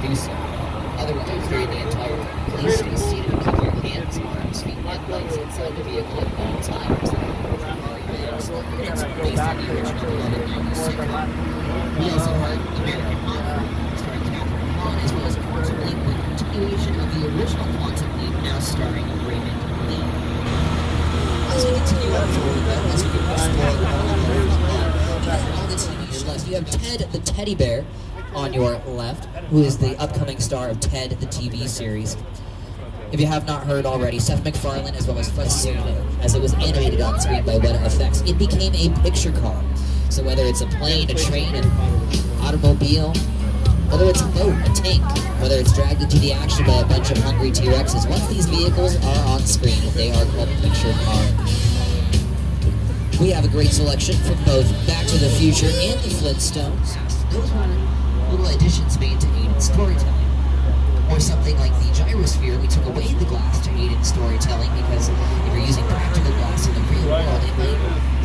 do so. Otherwise, during the entire time, please stay seated and keep your hands, arms, feet, and legs inside the vehicle at all times. It's based on the original 1190 sitcom. We also have American Honor, starring Catherine Hahn, as well as Quantum Leap, the continuation of the original Quantum Leap, now starring Raymond Lee. As we continue on forward, as we get more all the TV shows, you have Ted the Teddy Bear on your left, who is the upcoming star of Ted the TV series. If you have not heard already, Seth MacFarlane as well as Fascinated, as it was animated on screen by Weta Effects, it became a picture car. So whether it's a plane, a train, an automobile, whether it's a boat, a tank, whether it's dragged into the action by a bunch of hungry T-Rexes, once these vehicles are on screen, they are called picture cars. We have a great selection from both Back to the Future and the Flintstones. Those were little additions made to aid in storytelling. Or something like the gyrosphere, we took away the glass to aid in storytelling because if you're using practical glass in the real world, it might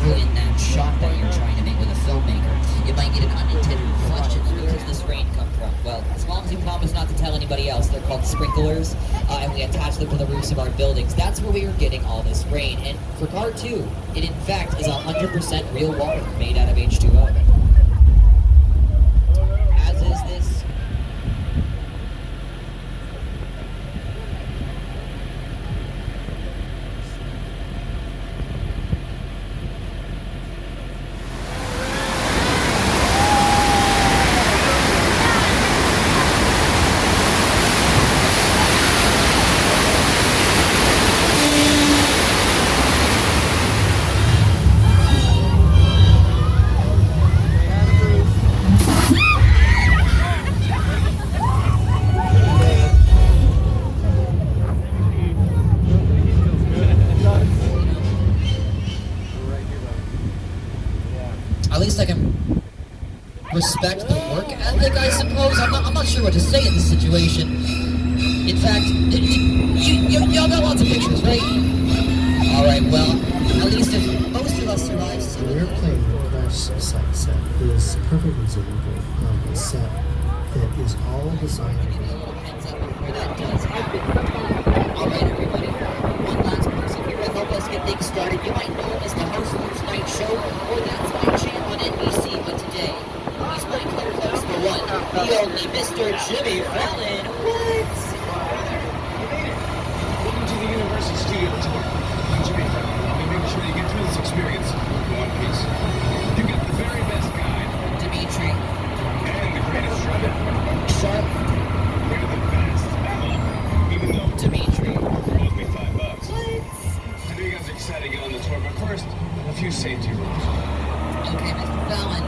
ruin that shot that you're trying to make with a filmmaker. It might get an unintended reflection. Where does this rain come from? Well, as long as you promise not to tell anybody else, they're called sprinklers, and we attach them to the roofs of our buildings. That's where we are getting all this rain. And for car 2, it in fact is 100% real water made out of H2O. As is this. At least I can respect the work ethic, I suppose. I'm not sure what to say in this situation. In fact, y'all got lots of pictures, right? Alright, well, at least if most of us survive... The airplane crash site set is a perfect example of a set that is all designed to be a little heads up before that does happen. Alright, everybody. One last person here to help us get things started. You might know him as the host of tonight's show, or That's My Jam on NBC, but today, he's my co-host, the one, the only Mr. Jimmy Fallon. What? Welcome to the Universal Studios tour. I'm Jimmy Fallon. I'll be making sure you get through this experience in one piece. You got the very best guide, Dimitri. and the greatest driver. Sharp. We're the best. Even though Dimitri. it cost me $5. What? I know you guys are excited to get on the tour, but first, a few safety rules. Okay, Mr. Fallon.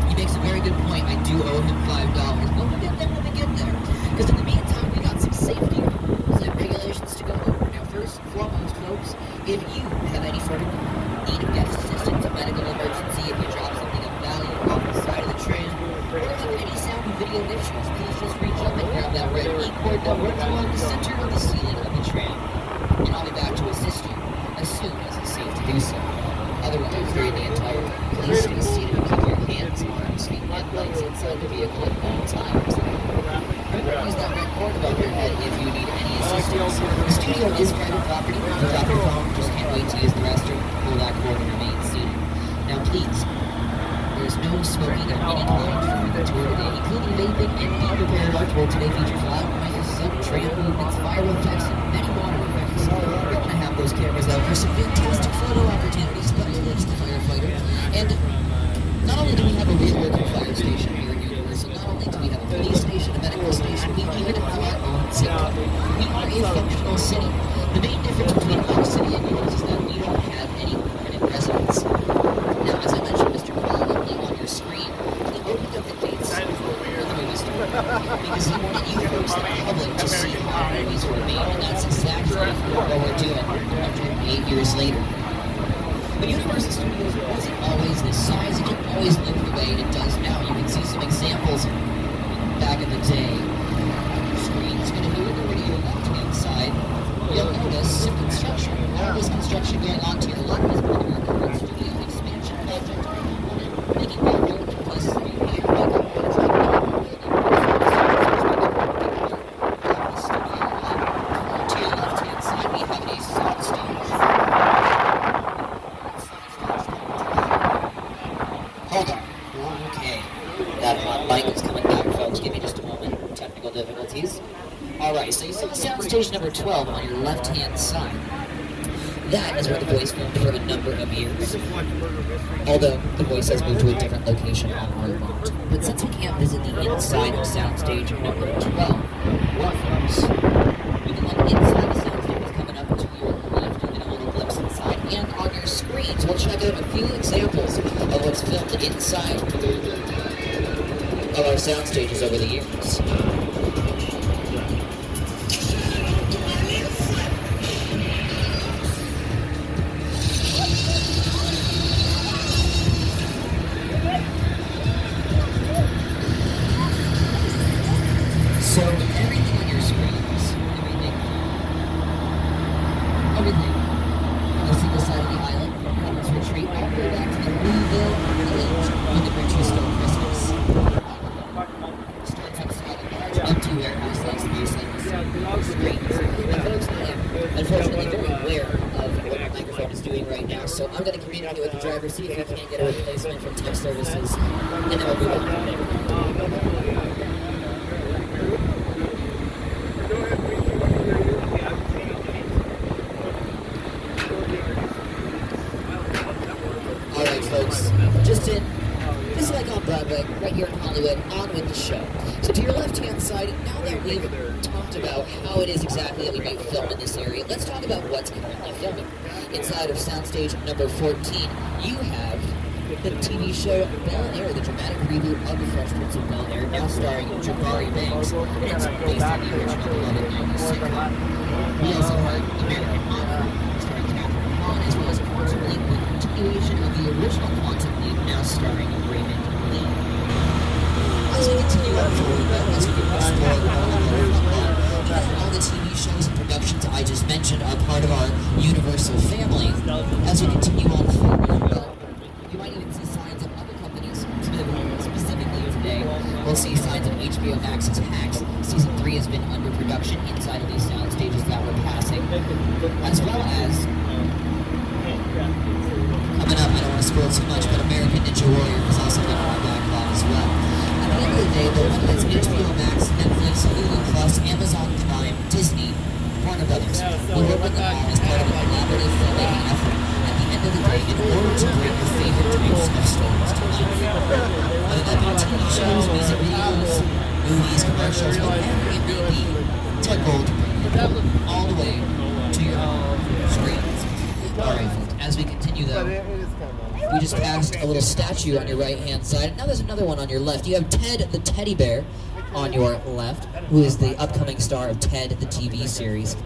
He makes a very good point. I do owe him $5. But we'll get there when we get there. Because in the meantime, we got some safety rules and regulations to go over. Now, first and foremost, folks, if you have any sort of need of guest assistance, a medical emergency, if you drop something of value off the side of the train, or have any sound and video issues, please just reach up and grab that red E-cord that runs along the center of the ceiling of the train. And I'll be back to assist you as soon as it's safe to do so. Otherwise, during the entire time, please stay seated and keep your hands, arms, feet, and legs inside the vehicle at all times. Remember to use that red cord above your head if you need any assistance. The studio is private property. If you drop your phone, just can't wait to use the restroom, pull that cord and remain seated. Now please, there's no smoking of any kind during the tour today, including vaping, and be prepared. Our tour today features loud noises, sudden tram movements, fire effects, and many water effects. We're going to have those cameras out for some fantastic photo opportunities, special firefighter. And not only do we have a real working fire station here in Universal, not only do we have a police station, a medical station, we even have our own city. We are a functional city. The main difference between our city and yours is that we don't have any permanent residents. Now, as I mentioned, Mr. Fallon, on your screen, he opened up the dates of the movie store because he wanted you folks, the public, to see how movies were made, and that's exactly what we're doing 108 years later. But Universal Studios wasn't always this size. It didn't always look the way it does now. You can see some examples back in the day. Your screen's going to hear the radio left-hand side. You'll notice some construction. All this construction going on to your left is part of our current studio expansion project, making more room for places to be here. That mic is coming back, folks. Give me just a moment. Technical difficulties. Alright, so you see soundstage number 12 on your left-hand side. That is where the voice filmed for a number of years. Although the voice has moved to a different location on our lot. But since we can't visit the inside of soundstage number 12, well, folks, we can look inside the soundstage that's coming up to your left. You can have a little glimpse inside. And on your screens, we'll check out a few examples of what's filmed inside of our sound stages over the years. So everything on your screens, everything on the single side of the island comes retreat all the way back to the Louisville village when the Grinch stole Christmas. Starts outside the large empty warehouse like space like the screens. And folks, I am unfortunately very aware of what the microphone is doing right now, so I'm going to communicate with the driver, see if we can get a replacement from tech services, and then we'll move on from there. Alright folks, just like on Broadway, right here in Hollywood, on with the show. So to your left-hand side, now that we've talked about how it is exactly that we might film in this area, let's talk about what's currently filming. Inside of soundstage number 14, you have the TV show Bel-Air, the dramatic reboot of The Fresh Prince of Bel-Air, now starring Jabari Banks, and it's based on the original beloved 90s sitcom. We also heard American Honor, starring Catherine Hahn, as well as Quantum Leap, the continuation of the original Quantum Leap, now starring Raymond Lee. As we continue on forward, as we explore all the TV shows and productions I just mentioned are part of our Universal family. As we continue on forward, you might even see signs of other companies, specifically today. We'll see signs of HBO Max's Hacks. Season 3 has been under production inside of these sound stages that we're passing, as well as coming up, I don't want to spoil too much, but American Ninja Warrior is also been on our backlog as well. At the end of the day, the one that's HBO Max, Netflix, Hulu Plus, Amazon Prime, Disney, Warner Brothers, we work with them all as part of a collaborative filmmaking effort. At the end of the day, in order to bring your favorite types of stories to life. Whether that be TV shows, music videos, movies, commercials, whatever it may be, Tech Gold all the way to your screens. Alright, as we continue though, we just passed a little statue on your right-hand side. Now there's another one on your left. You have Ted the Teddy Bear on your left, who is the upcoming star of Ted the TV series.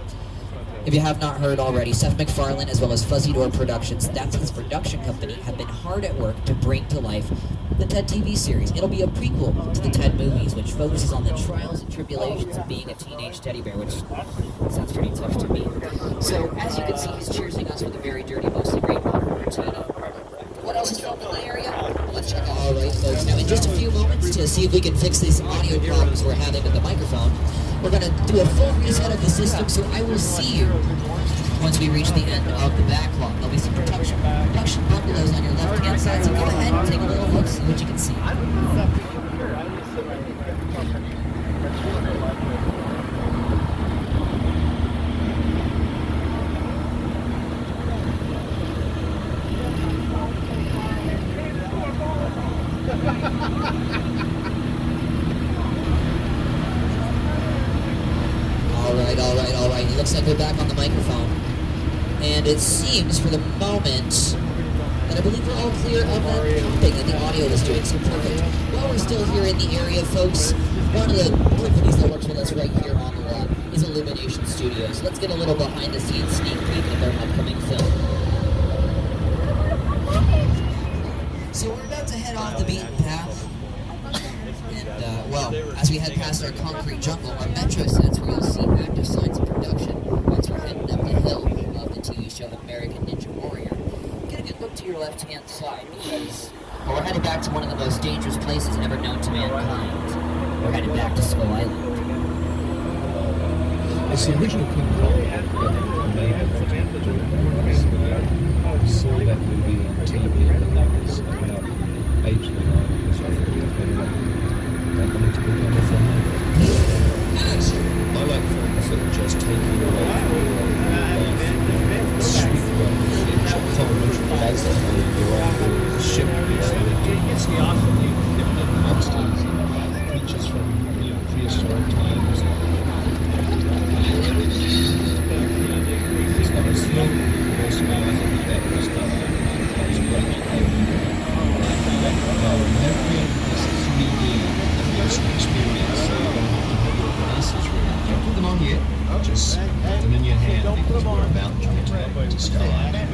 If you have not heard already, Seth MacFarlane, as well as Fuzzy Door Productions, that's his production company, have been hard at work to bring to life the Ted TV series. It'll be a prequel to the Ted movies, which focuses on the trials and tribulations of being a teenage teddy bear, which sounds pretty tough to me. So, as you can see, he's cheersing us with a very dirty, mostly green martini. What else is filmed in the area? Let's check out. Alright, folks, now in just a few moments to see if we can fix these audio problems we're having with the microphone, we're going to do a full reset of the system, so I will see you once we reach the end of the backlog. There'll be some production bungalows on your left-hand side, so go ahead and take a little look, see what you can see. Alright. It looks like we're back on the microphone. And it seems, for the moment, that I believe we're all clear of that pumping that the audio is doing, so perfect. While we're still here in the area, folks, one of the companies that works with us right here on the lot is Illumination Studios. Let's get a little behind-the-scenes sneak peek of their upcoming film. So we're about to head off the beaten path. And, well, as we head past our concrete jungle, our metro sets where you'll see active signs of production once we're heading up the hill of the TV show American Ninja Warrior. Get a good look to your left-hand side because, well, we're headed back to one of the most dangerous places ever known to mankind. We're headed back to Skull Island. It's the original King Kong made of I saw that movie on TV and that was aged the night. to Skull Island.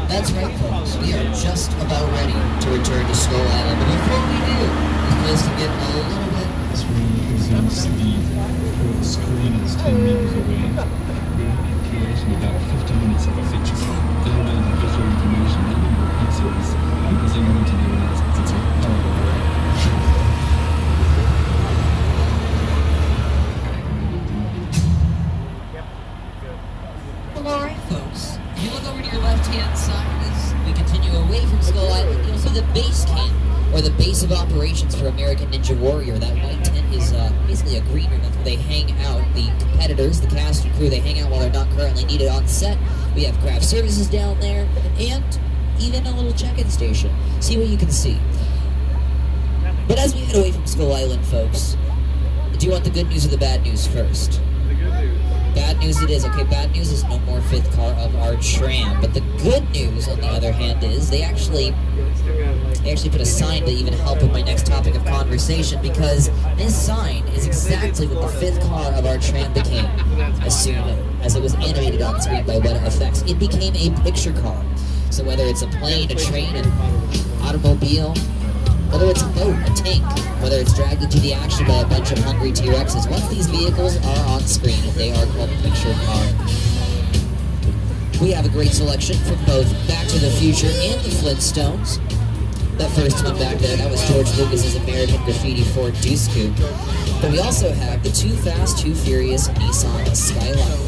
That's right, folks. We are just about ready to return to Skull Island. But before we do, this place can get a little bit... This room presents the screen is 10 meters away. There in creation about 50 minutes of a feature film. There will be visual information and more pieces. Because they want to do it's a Well, alright, folks. If you look over to your left-hand side as we continue away from Skull Island, you'll see the base camp, or the base of operations for American Ninja Warrior. That white tent is basically a green room. That's where they hang out. The competitors, the cast and crew, they hang out while they're not currently needed on set. We have craft services down there, and even a little check-in station. See what you can see. But as we head away from Skull Island, folks, do you want the good news or the bad news first? Bad news it is. Okay, bad news is no more fifth car of our Tram. But the good news, on the other hand, is they actually put a sign to even help with my next topic of conversation, because this sign is exactly what the fifth car of our Tram became as soon as it was animated on screen by Weta Effects. It became a picture car. So whether it's a plane, a train, an automobile, whether it's a boat, a tank, whether it's dragged into the action by a bunch of hungry T-Rexes, once these vehicles are on screen, they are called picture cars. We have a great selection from both Back to the Future and the Flintstones. That first one back there, that was George Lucas's American Graffiti Ford Deuce Coupe. But we also have the Too Fast, Too Furious Nissan Skyline.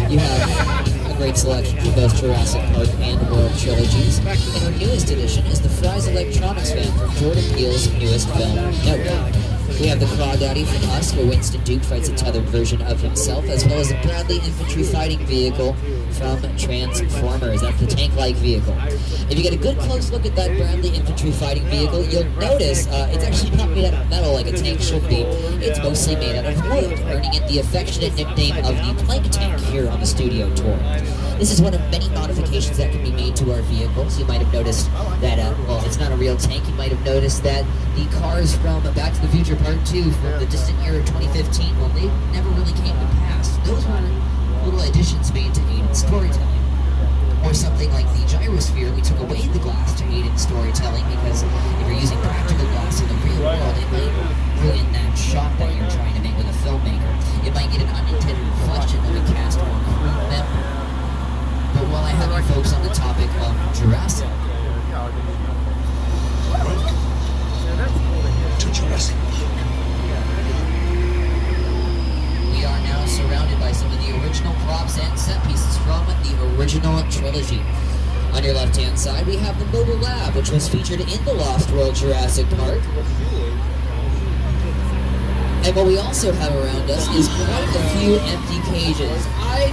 You have a great selection for both Jurassic Park and World trilogies. And our newest edition is the Fry's Electronics van from Jordan Peele's newest film, Nope. We have the Crawdaddy from Us, where Winston Duke fights a tethered version of himself, as well as a Bradley infantry fighting vehicle from Transformers. That's the tank-like vehicle. If you get a good close look at that Bradley infantry fighting vehicle, you'll notice it's actually not made out of metal like a tank should be. It's mostly made out of wood, earning it the affectionate nickname of the Plank Tank here on the studio tour. This is one of many modifications that can be made to our vehicles. You might have noticed that, well, it's not a real tank. You might have noticed that the cars from Back to the Future Part 2 from the distant year of 2015, well, they never really came to pass. Those were little additions made to aid in storytelling. Or something like the gyrosphere, we took away the glass to aid in storytelling, because if you're using practical glass in the real world, it might ruin that shot that you're trying to make with a filmmaker. It might get an unintended reflection of a cast or crew member. But while I have you folks on the topic of Jurassic, To Jurassic Park. we are now surrounded by some of the original props and set pieces from the original trilogy. On your left-hand side, we have the mobile lab, which was featured in the Lost World Jurassic Park. And what we also have around us is quite a few empty cages. I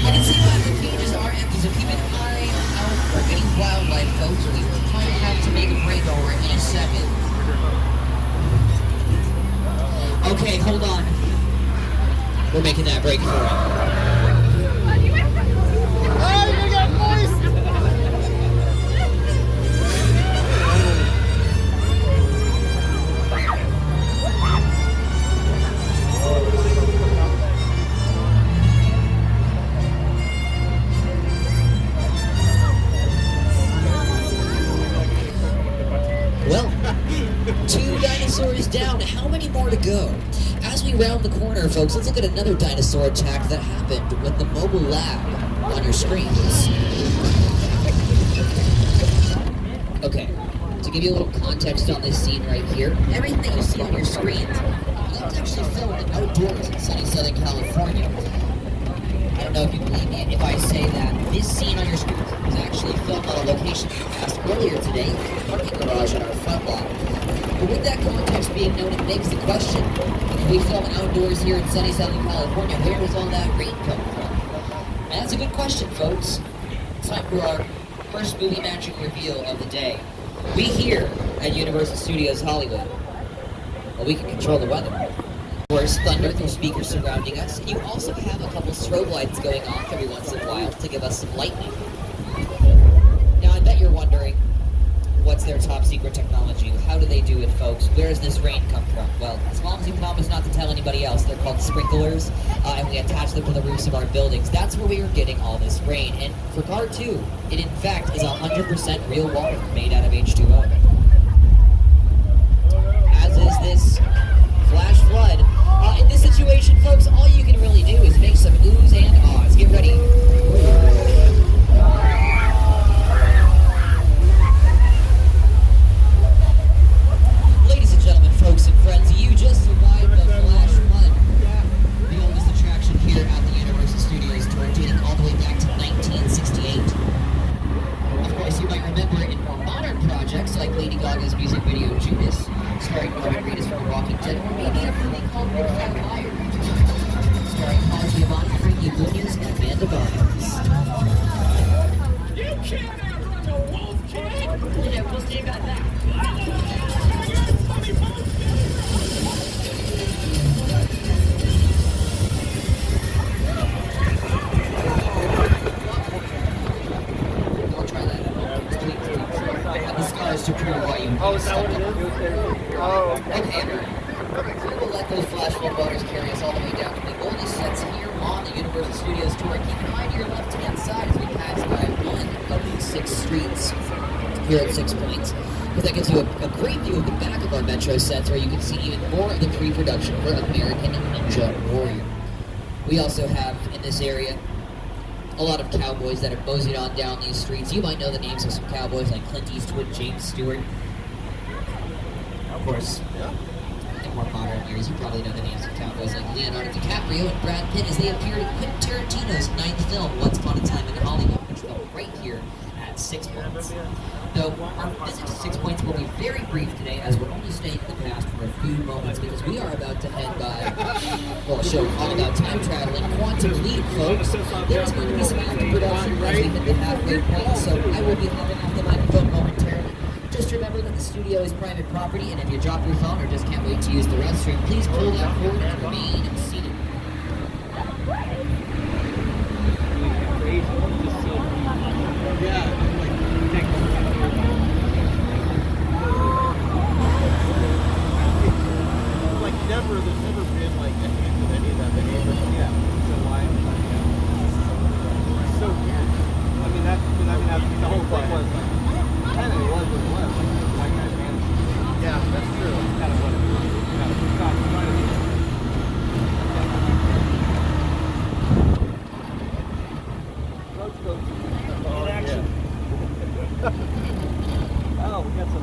can see why the cages are empty, so keep an eye out for any wildlife, folks. We might have to make a break over in a second. Okay, hold on. We're making that break for it. Well, 2 dinosaurs down. How many more to go? As we round the corner, folks, let's look at another dinosaur attack that happened with the mobile lab on your screens. Okay, to give you a little context on this scene right here, everything that you see on your screens, that was actually filmed outdoors in sunny Southern California. I don't know if you believe me if I say that this scene on your screen was actually filmed on a location we passed earlier today, the parking garage in our front lot. But with that context being known, it begs the question, if we film outdoors here in sunny Southern California, where does all that rain come from? And that's a good question, folks. It's time for our first movie magic reveal of the day. We here at Universal Studios Hollywood, well, we can control the weather. Of course, thunder through speakers surrounding us, and you also have a couple strobe lights going off every once in a while to give us some lightning. Now, I bet you're wondering, what's That's their top secret technology. How do they do it, folks? Where does this rain come from? Well, as long as you promise not to tell anybody else, they're called sprinklers, and we attach them to the roofs of our buildings. That's where we are getting all this rain. And for car 2, it in fact is 100% real water made out of H2O. As is this flash flood. In this situation, folks, all you can really do is make some oohs and ahs. Get ready. Ladies and gentlemen, folks and friends, you just survived the flash flood. The oldest attraction here at the Universal Studios tour, dating all the way back to 1968. Of course, you might remember it in more modern projects like Lady Gaga's music video Judas, starring Norman Reedus from The Walking Dead, or maybe a movie called Big Fat Liar, starring Paul Giamatti, Frankie Muniz, and Amanda Barnes. You can't outrun a wolf, kid! Yeah, we'll see about that. Don't try that at home. Please. I have the scars to prove why you. Oh, is that what it is? Oh, Okay. So we'll let those flash flood waters carry us all the way down to the oldest sets here on the Universal Studios tour. Keep an eye to your left-hand side as we pass by one of these 6 streets here at 6 Points, because that gives you a great view of the back of our Metro sets, where you can see even more of the pre-production for American Ninja Warrior. We also have in this area a lot of cowboys that are moseyed on down these streets. You might know the names of some cowboys like Clint Eastwood, James Stewart. Of course, in more modern years, you probably know the names of cowboys like Leonardo DiCaprio and Brad Pitt as they appeared in Quentin Tarantino's 9th film, Once Upon a Time in Hollywood, which filmed right here at 6 Points. Though our visit to 6 Points will be very brief today, as we're only staying in the past for a few moments, because we are about to head by, well, a show all about time traveling, Quantum Leap, folks. There's going to be some after production as we hit the halfway point, so I will be hopping off the microphone momentarily. Just remember that the studio is private property, and if you drop your phone or just can't wait to use the restroom, please pull that cord and remain seated. There's never been like a hint of any of that behavior. Yeah. So why? It's so weird. I mean, that's the whole thing was like, kind of was what it was. Like, white guy managed. Yeah, that's true. That's kind of what it was. Kind of trying to be. Roach goes. Oh, action. Oh, we got some.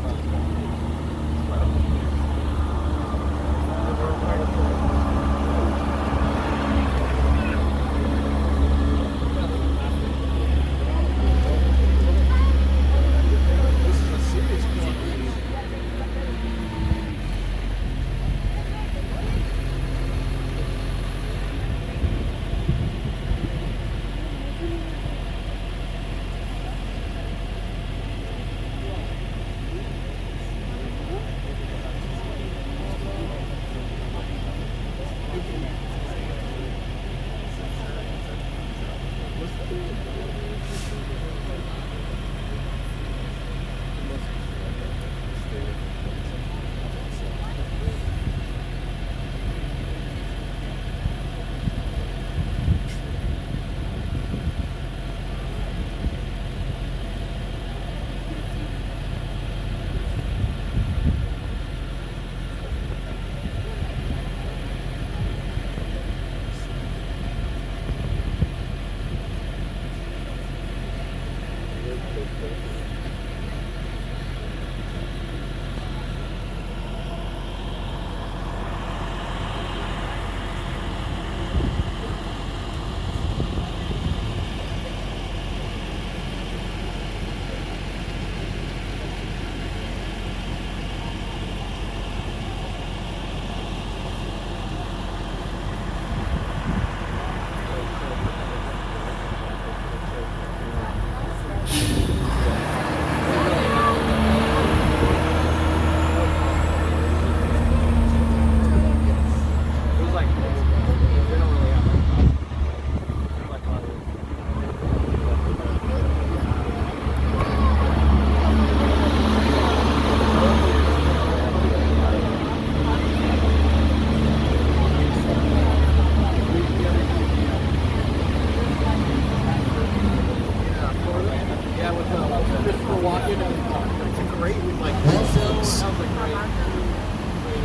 Well, folks,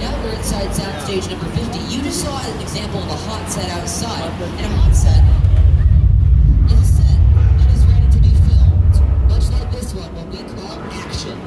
now we're inside soundstage number 50. You just saw an example of a hot set outside, and a hot set is a set that is ready to be filmed, much like this one, what we call action.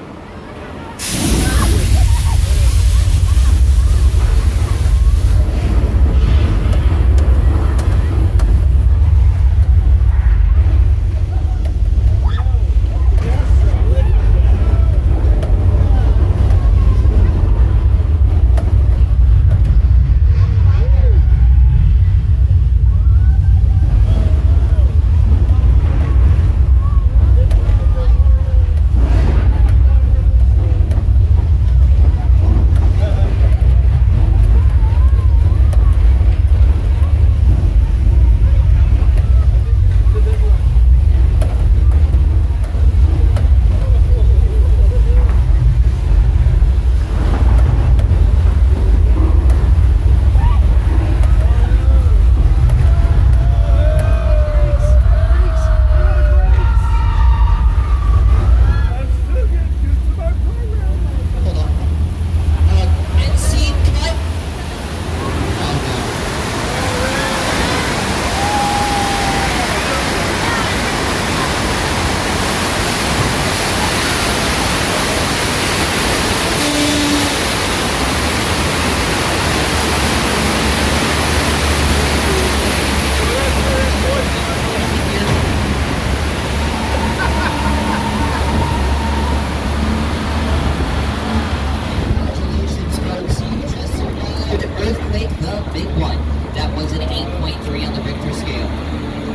Earthquake, the big one. That was an 8.3 on the Richter scale.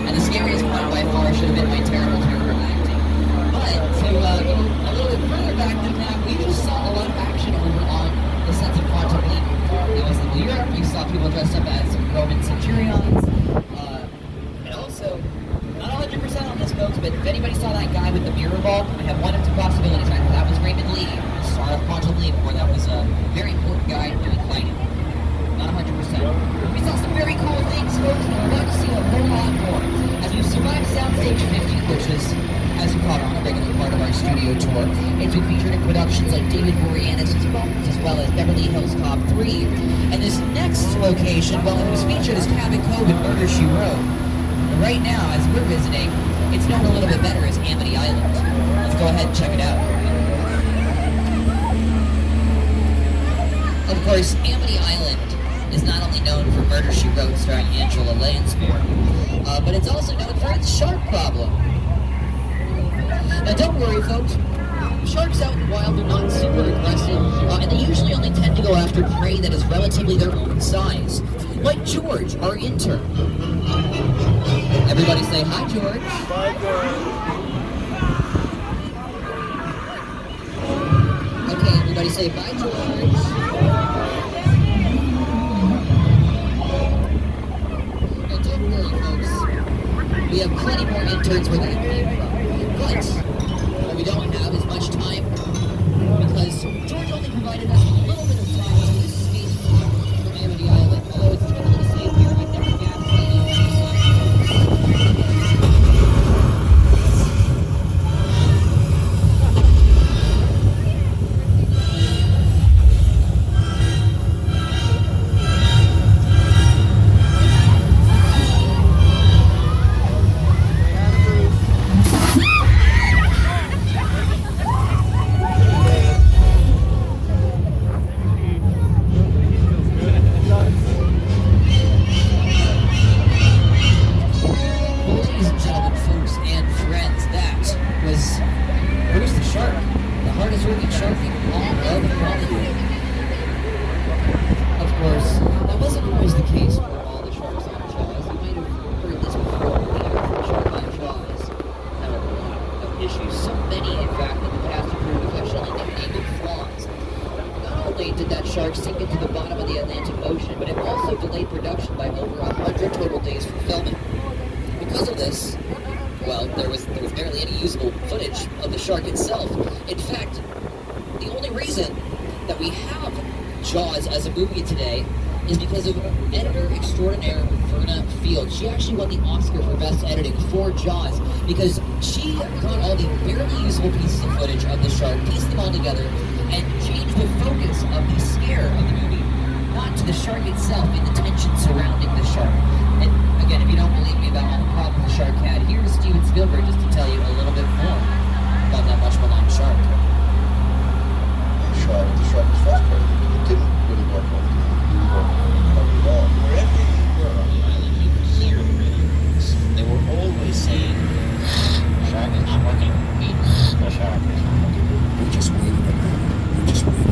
And the scariest one by far should have been my terrible terror acting. But to go a little bit further back than that, we just saw a lot of action over on the sets of Quantum Leap. That was in New York. You saw people dressed up as Roman centurions. And also, not 100% on this, folks, but if anybody saw that guy with the mirror ball, I have one of two possibilities. Either that was Raymond Lee, star of Quantum Leap, or that was a very important guy doing lighting. Not 100%. We saw some very cool things, folks, and we're about to see a whole lot more. As we've survived Soundstage 50, which is, as you caught on, a regular part of our studio tour, it's been featured in productions like David Boreanaz' Bones, as well as Beverly Hills Cop 3. And this next location, well, it was featured as Cabin Cove in Murder, She Wrote. And right now, as we're visiting, it's known a little bit better as Amity Island. Let's go ahead and check it out. Of course, Amity Island is not only known for Murder, She Wrote starring Angela Lansbury, but it's also known for its shark problem. Now don't worry, folks. Sharks out in the wild are not super aggressive, and they usually only tend to go after prey that is relatively their own size. Like George, our intern. Everybody say hi, George. Bye, George. Okay, everybody say bye, George. We have plenty more interns where that came from. But what we don't have is much time because George only provided us with a little bit of time to escape from Amity Island. Although it's difficult to say here, I've never gaslighted did that shark sink into the bottom of the Atlantic Ocean, but it also delayed production by over 100 total days for filming. Because of this, well, there was barely any usable footage of the shark itself. In fact, the only reason that we have Jaws as a movie today is because of editor extraordinaire Verna Field. She actually won the Oscar for Best Editing for Jaws because she got all the barely usable pieces of footage of the shark, pieced them all together, and changed the focus of the scare of the movie, not to the shark itself and the tension surrounding the shark. And again, if you don't believe me about all the problems the shark had, here's Steven Spielberg just to tell you a little bit more about that much maligned shark. The shark was frustrated. It didn't really work on at all. Wherever you were on the island, you could hear the radios. They were always saying, the shark is not working. The shark is not working. We just waited around. We just waited.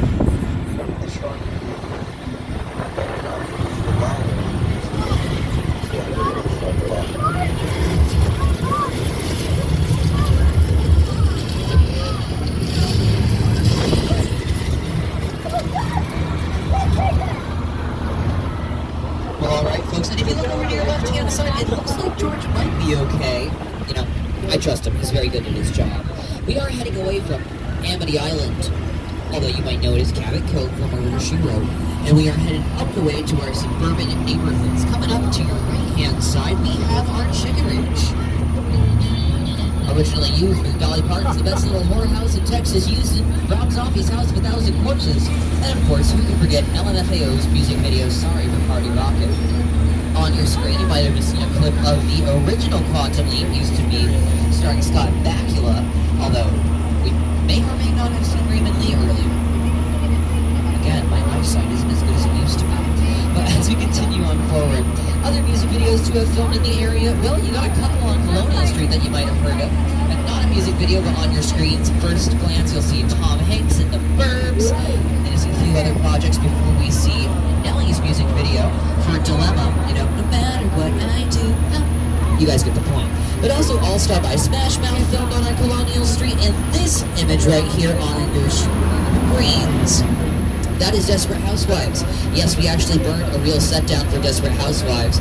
The shark. Well, alright, folks, and if you look over to your left-hand side, it looks like George might be okay. You know, I trust him. He's very good at his job. We are heading away from Amity Island, although you might know it as Cabot Cove from Murder, She Wrote, and we are headed up the way to our suburban neighborhoods. Coming up to your right-hand side, we have our Chicken Ridge. Originally used with Dolly Parton's The Best Little Whorehouse in Texas, used in Rob Zombie's House of a Thousand Corpses, and of course, who can forget LMFAO's music video, Sorry for Party Rocket. On your screen, you might have just seen a clip of the original Quantum Leap, used to be starring Scott Bakula, although we may or may not have seen Raymond Lee earlier. Again, my eyesight isn't as good as it used to be. But as we continue on forward, other music videos to have filmed in the area, well, you got a couple on Colonial Street that you might have heard of. And not a music video, but on your screens, first glance, you'll see Tom Hanks in The Burbs, and you'll see a few other projects before we see Nellie's music video for Dilemma, you know, no matter what I do. You guys get the point. But also All Star by Smash Mouth, filmed on our Colonial Street, and this image right here on your screens, that is Desperate Housewives. Yes, we actually burned a real set down for Desperate Housewives.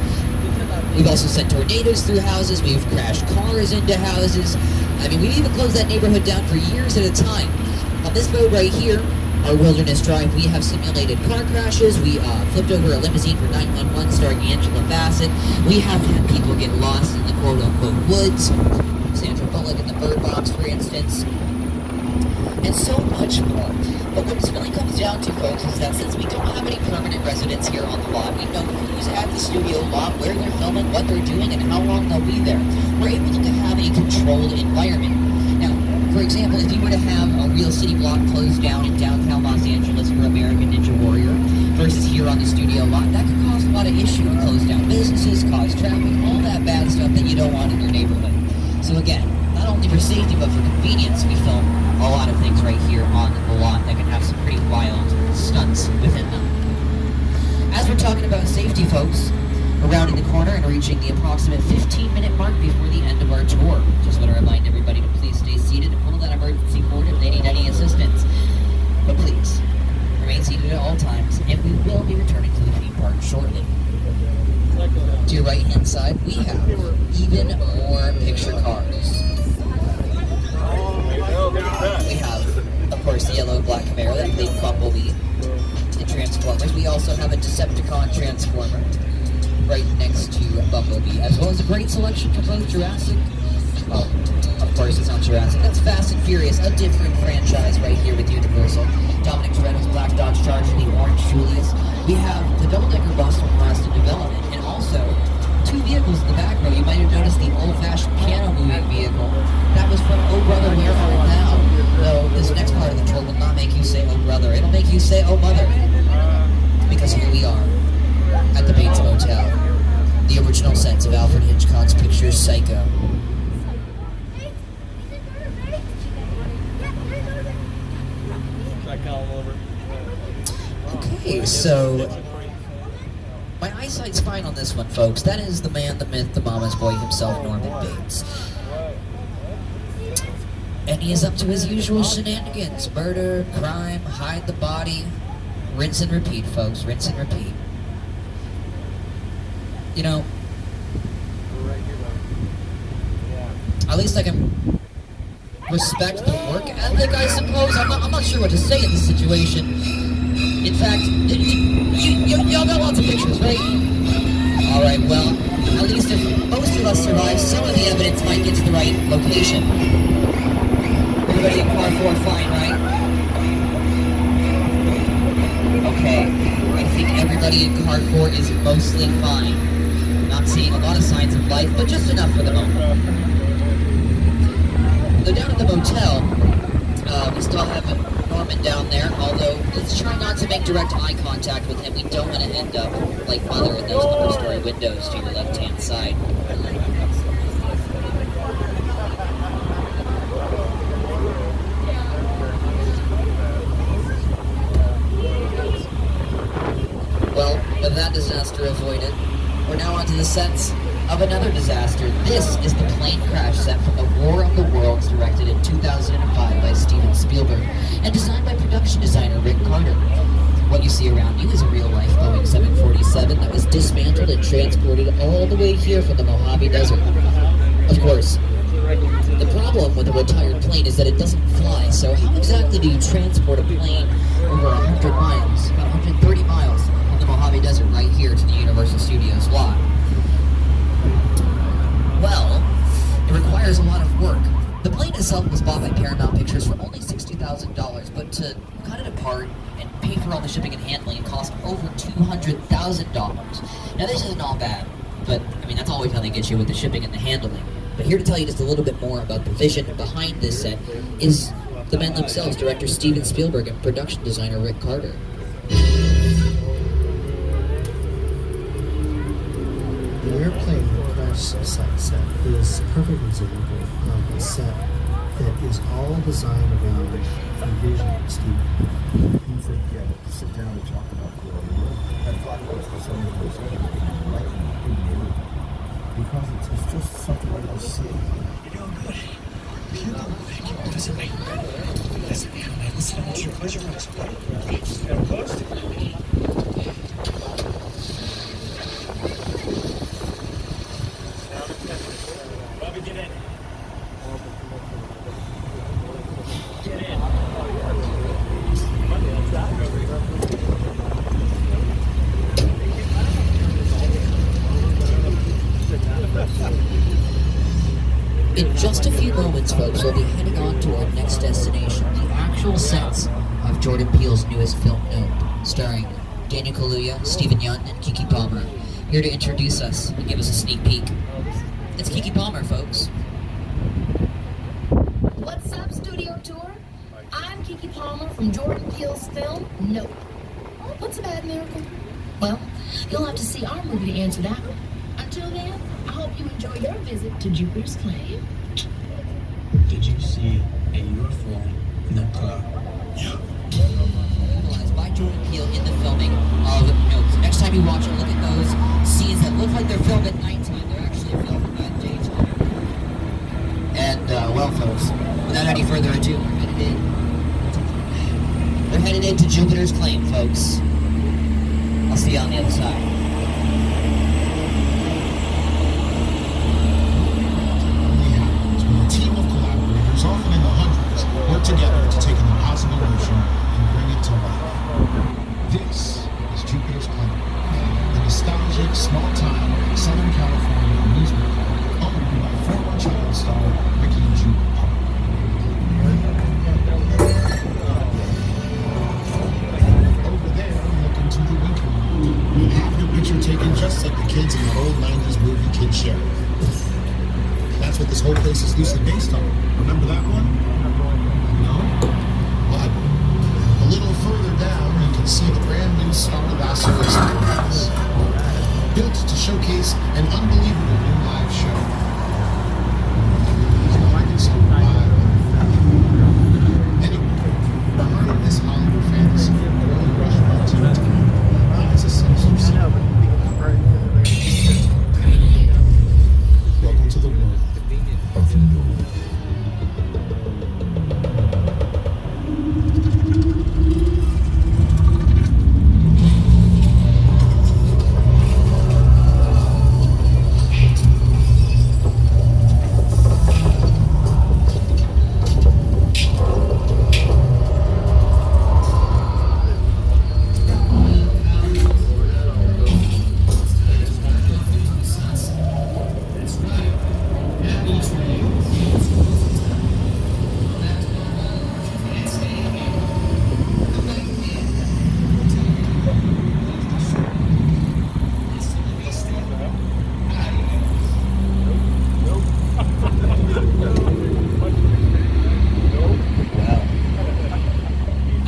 We've also sent tornadoes through houses. We've crashed cars into houses. I mean, we've even closed that neighborhood down for years at a time. On this road right here, our Wilderness Drive, we have simulated car crashes. We flipped over a limousine for 911 starring Angela Bassett. We have had people get lost in the quote-unquote woods. Sandra Bullock in The Bird Box, for instance. And so much more. But what this really comes down to, folks, is that since we don't have any permanent residents here on the lot, we know who's at the studio lot, where they're filming, what they're doing, and how long they'll be there. We're able to have a controlled environment. Now, for example, if you were to have a real city block closed down in downtown Los Angeles for American Ninja Warrior versus here on the studio lot, that could cause a lot of issues, close down businesses, cause traffic, all that bad stuff that you don't want in your neighborhood. So again, not only for safety, but for convenience, we film a lot of things right here on the lot that can have some pretty wild stunts within them. As we're talking about safety, folks, we're rounding the corner and reaching the approximate 15-minute mark before the end of our tour. Just want to remind everybody to please stay seated and pull that emergency cord if they need any assistance. But please, remain seated at all times, and we will be returning to the theme park shortly. To your right-hand side, we have even more picture cars. We have, of course, the yellow and black Camaro that played Bumblebee in Transformers. We also have a Decepticon Transformer right next to Bumblebee, as well as a great selection from both Jurassic. Well, of course, it's not Jurassic. That's Fast and Furious, a different franchise right here with Universal. Dominic Toretto's Black Dodge Charger, the Orange Julius. We have the double-decker bus from Arrested Development, and also two vehicles in the back row. You might have noticed the old-fashioned piano-moving vehicle. That was from Oh Brother, Where Art Thou? Though this next part of the tour will not make you say Oh Brother. It'll make you say Oh Mother. Because here we are, at the Bates Motel, the original sets of Alfred Hitchcock's picture Psycho. Okay, so my eyesight's fine on this one, folks. That is the man, the myth, the mama's boy himself, Norman Bates. And he is up to his usual shenanigans. Murder, crime, hide the body. Rinse and repeat, folks. Rinse and repeat. You know, at least I can respect the work ethic, I suppose. I'm not sure what to say in this situation. In fact, y'all got lots of pictures, right? Alright, well, at least if most of us survive, some of the evidence might get to the right location. Everybody in car 4 fine, right? Okay, I think everybody in car 4 is mostly fine. Not seeing a lot of signs of life, but just enough for the moment. Though down at the motel, we still have Norman down there, although let's try not to make direct eye contact with him. We don't want to end up like Mother in those upper-story windows to your left-hand side. Well, with that disaster avoided, we're now onto the sets of another disaster. This is the plane crash set from The War of the Worlds, directed in 2005 by Steven Spielberg and designed by production designer Rick Carter. What you see around you is a real-life Boeing 747 that was dismantled and transported all the way here from the Mojave Desert. Of course, the problem with a retired plane is that it doesn't fly, so how exactly do you transport a plane over 100 miles, about 130 miles on the Mojave Desert right here to the Universal Studios lot? Well, it requires a lot of work. The plane itself was bought by Paramount Pictures for only $60,000, but to cut it apart and pay for all the shipping and handling, it cost over $200,000. Now this isn't all bad, but I mean that's always how they get you with the shipping and the handling. But here to tell you just a little bit more about the vision behind this set is the men themselves, director Steven Spielberg and production designer Rick Carter. The airplane crash site set is a perfect example of a set that is all designed around the vision of Steve. He said, yeah, to sit down and talk about the world. I thought it was some of those like because it's just something I don't see. You're doing good. Thank you. Listen, man. Listen, man. Listen, I want you to close your eyes, okay? Now close. Bobby, get in. Get in. In just a few moments, folks, we'll be heading on to our next destination, the actual sets of Jordan Peele's newest film, Nope, starring Daniel Kaluuya, Stephen Yeun, and Keke Palmer, here to introduce us and give us a sneak peek. It's Keke Palmer, folks. What's up, Studio Tour? I'm Keke Palmer from Jordan Peele's film, Nope. What's a bad miracle? Well, you'll have to see our movie to answer that one. Until then, I hope you enjoy your visit to Jupiter's Claim. Did you see a UFO in that cloud? Yeah. Utilized by Jordan Peele in the filming of Nope. So next time you watch it, look at those scenes that look like they're filmed at nighttime. They're actually filmed at daytime. And, well, folks, without any further ado, we're headed into Jupiter's Claim, folks. I'll see you on the other side. Team of collaborators, often in the hundreds, work together to take an impossible notion and bring it to life. This is Jupiter's Claim, a nostalgic, small-town, Southern California amusement park owned by former child star Ricky Jr. Over there, look into the winter room. Have your picture taken just like the kids in that old 90s movie Kid Show. That's what this whole place is loosely based on. Remember that one? No? But a little further down, you can see the brand new Star Lasser experience. Built to showcase an unbelievable new live show. There's no I can say wild. Anyway, behind this Hollywood fantasy, early rush activity lies a sinister secret. Welcome to the world.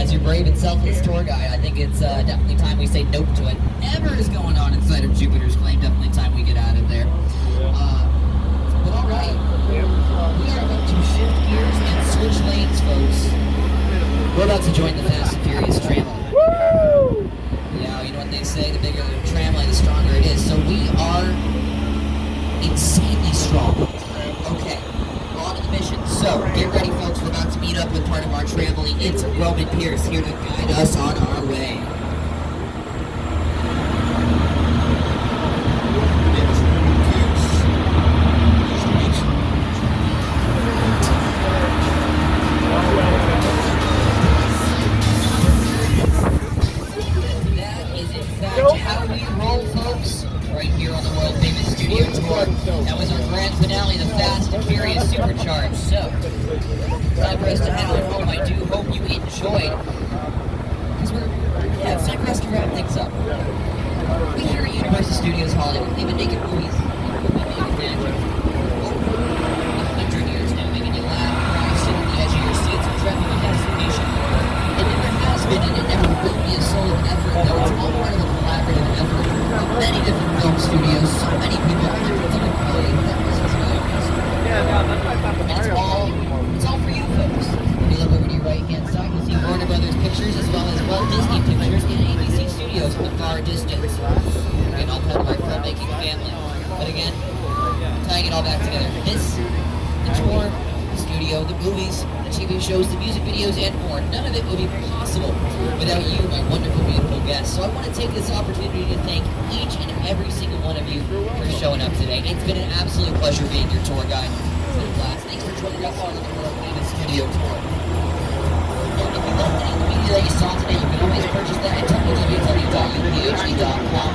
As your brave and selfless tour guide, I think it's definitely time we say nope to whatever is going on inside of Jupiter's Claim. Definitely time we get out of there. But all right, we are about to shift gears and switch lanes, folks. We're about to join the Fast and Furious Tram line. Woo! Yeah, you know what they say, the bigger the tram line, the stronger it is. So we are insanely strong. Okay, we're on to the mission. So get ready, folks. We're about to meet up with part of our traveling. It's Roman Pierce here to guide us on our way. How we roll, folks, right here on the world famous studio tour. That was our grand finale, the Fast and Furious Supercharged. So, time for us to head on home. I do hope you enjoyed. Because it's time for us to wrap things up. We here at Universal Studios Hollywood, they've been making movies. They've been making magic. For 100 years now, making you laugh, cry, sit on the edge of your seats, and travel to destination. It never has been, and it never will be a solo effort, though it's all part of a collaborative effort of many different film studios, so many people, hundreds of employees, thousands of hours. And it's all for you folks. If you look over to your right-hand side, you'll see Warner Brothers Pictures as well as Walt Disney Pictures and ABC Studios in the far distance. Again, all part of our filmmaking family. But again, tying it all back together. This, the tour, the studio, the movies, the TV shows, the music videos, and more. None of it would be possible without you, my wonderful, beautiful guests. So I want to take this opportunity to thank each and every single one of you for showing up today. It's been an absolute pleasure being your tour guide. It's been a blast. Thanks for joining us on the world famous studio tour. And if you loved any of the media that you saw today, you can always purchase that at www.uphd.com.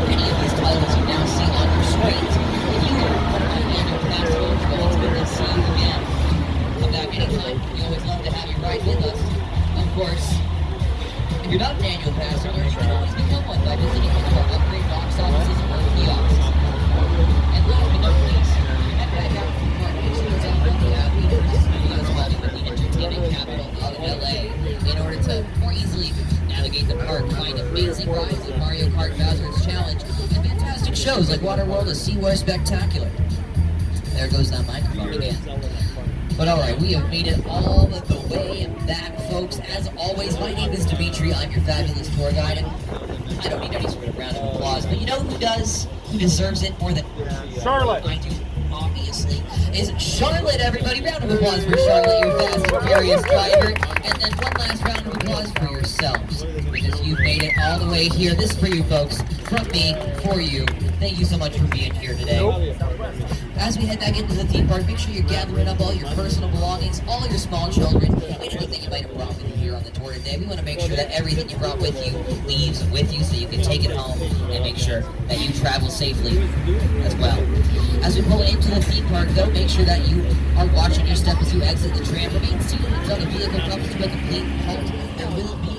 Any of these titles you now see on your screens. If you are one of my annual pass holders, well, it's good to see you again. Come back anytime. We always love to have you ride with us. Of course, if you're not an annual pass holder, you can always become one by visiting one of our upgrade box offices or kiosks. And last but not least, head back out to the park. Make sure it's out on the avenue Universal Studios Hollywood, the entertainment capital of LA, in order to more easily navigate the park, find amazing rides like Mario Kart Bowser's Challenge, and fantastic shows like Waterworld and SeaWorld Spectacular. There goes that microphone again. But alright, we have made it all the way back, folks. As always, my name is Dimitri. I'm your fabulous tour guide. And I don't need any sort of round of applause, but you know who does? Who deserves it more than Charlotte. I do, obviously, is Charlotte, everybody. Round of applause for Charlotte, your Fast and Furious driver. And then one last round of applause for yourselves, because you've made it all the way here. This is for you, folks. From me, for you. Thank you so much for being here today. As we head back into the theme park, make sure you're gathering up all your personal belongings, all your small children, anything you might have brought with you here on the tour today. We want to make sure that everything you brought with you leaves with you so you can take it home and make sure that you travel safely as well. As we pull into the theme park, though, make sure that you are watching your step as you exit the tram. Remain seated until the vehicle comes to a complete halt. There will be